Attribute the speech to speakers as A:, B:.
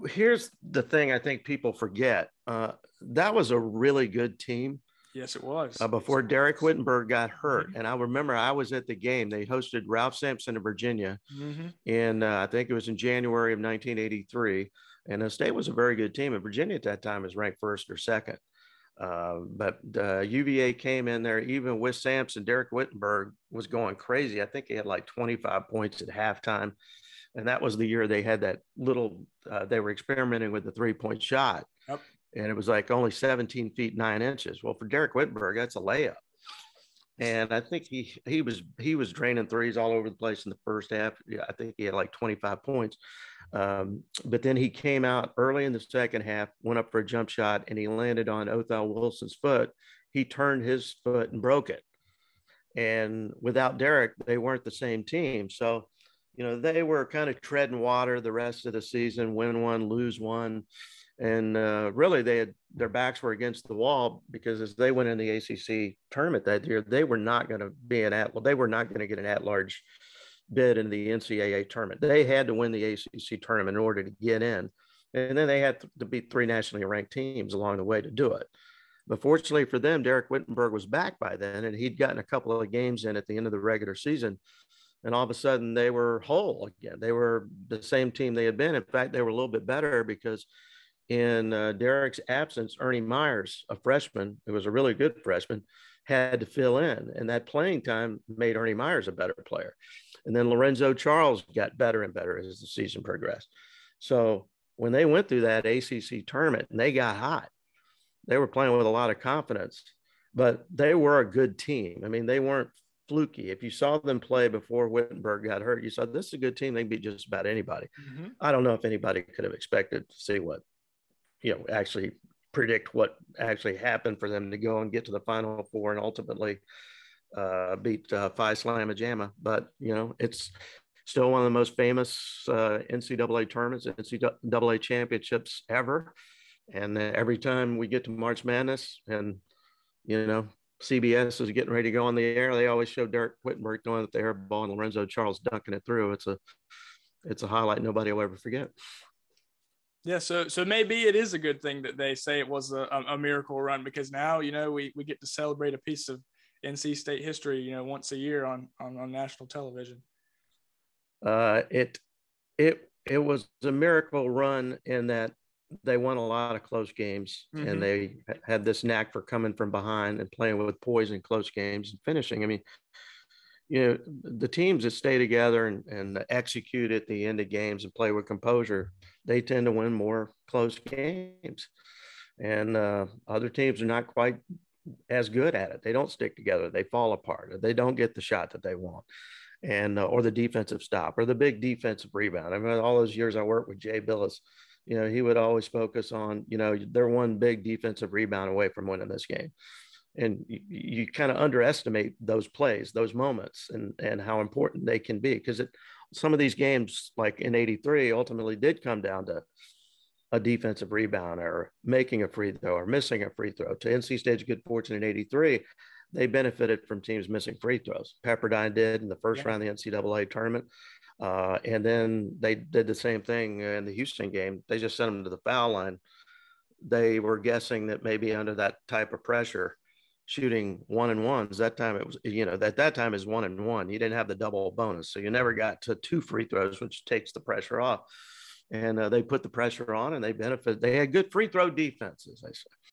A: Here's the thing I think people forget. That was a really good team
B: Yes, it was.
A: before Derek Whittenburg got hurt.
B: Mm-hmm.
A: And I remember I was at the game. They hosted Ralph Sampson in Virginia.
B: Mm-hmm.
A: And I think it was in January of 1983. And the state was a very good team. And Virginia at that time was ranked first or second. But UVA came in there, even with Sampson. Derek Whittenburg was going crazy. I think he had like 25 points at halftime. And that was the year they had that little, they were experimenting with the 3-point shot.
B: Yep.
A: And it was like only 17 feet 9 inches. Well, for Derek Whittenburg, that's a layup. And I think he was draining threes all over the place in the first half. Yeah, I think he had like 25 points. But then he came out early in the second half, went up for a jump shot, and he landed on Othell Wilson's foot. He turned his foot and broke it. And without Derek, they weren't the same team. So, they were kind of treading water the rest of the season, win one, lose one. And really, their backs were against the wall because as they went in the ACC tournament that year, they were not going to they were not going to get an at-large bid in the NCAA tournament. They had to win the ACC tournament in order to get in, and then they had to beat 3 nationally ranked teams along the way to do it. But fortunately for them, Derek Whittenburg was back by then, and he'd gotten a couple of games in at the end of the regular season. And all of a sudden, they were whole again. They were the same team they had been. In fact, they were a little bit better because in Derek's absence, Ernie Myers, a freshman who was a really good freshman, had to fill in. And that playing time made Ernie Myers a better player. And then Lorenzo Charles got better and better as the season progressed. So when they went through that ACC tournament and they got hot, they were playing with a lot of confidence, but they were a good team. I mean, they weren't fluky. If you saw them play before Whittenburg got hurt, you saw this is a good team. They can beat just about anybody.
B: Mm-hmm.
A: I don't know if anybody could have expected to see what, actually predict what actually happened for them to go and get to the Final Four and ultimately beat Phi Slamma Jamma. But, it's still one of the most famous NCAA tournaments, NCAA championships ever. And every time we get to March Madness and, CBS is getting ready to go on the air, they always show Derek Whittenburg throwing the air ball and Lorenzo Charles dunking it through. It's a highlight nobody will ever forget.
B: Yeah, so maybe it is a good thing that they say it was a miracle run, because now, we get to celebrate a piece of NC State history, once a year on national television.
A: It was a miracle run in that they won a lot of close games, mm-hmm. and they had this knack for coming from behind and playing with poise in close games and finishing. I mean, the teams that stay together and execute at the end of games and play with composure, they tend to win more close games. And other teams are not quite as good at it. They don't stick together. They fall apart. They don't get the shot that they want, and or the defensive stop or the big defensive rebound. I mean, all those years I worked with Jay Billis, he would always focus on, they're one big defensive rebound away from winning this game. And you kind of underestimate those plays, those moments, and how important they can be, because some of these games, like in '83, ultimately did come down to a defensive rebound or making a free throw or missing a free throw. To NC State's good fortune in '83, they benefited from teams missing free throws. Pepperdine did in the first round of the NCAA tournament. And then they did the same thing in the Houston game. They just sent them to the foul line. They were guessing that maybe under that type of pressure, shooting 1-and-1s. That time it was, that time is 1-and-1. You didn't have the double bonus. So you never got to 2 free throws, which takes the pressure off. And they put the pressure on and they benefit. They had good free throw defenses, I say.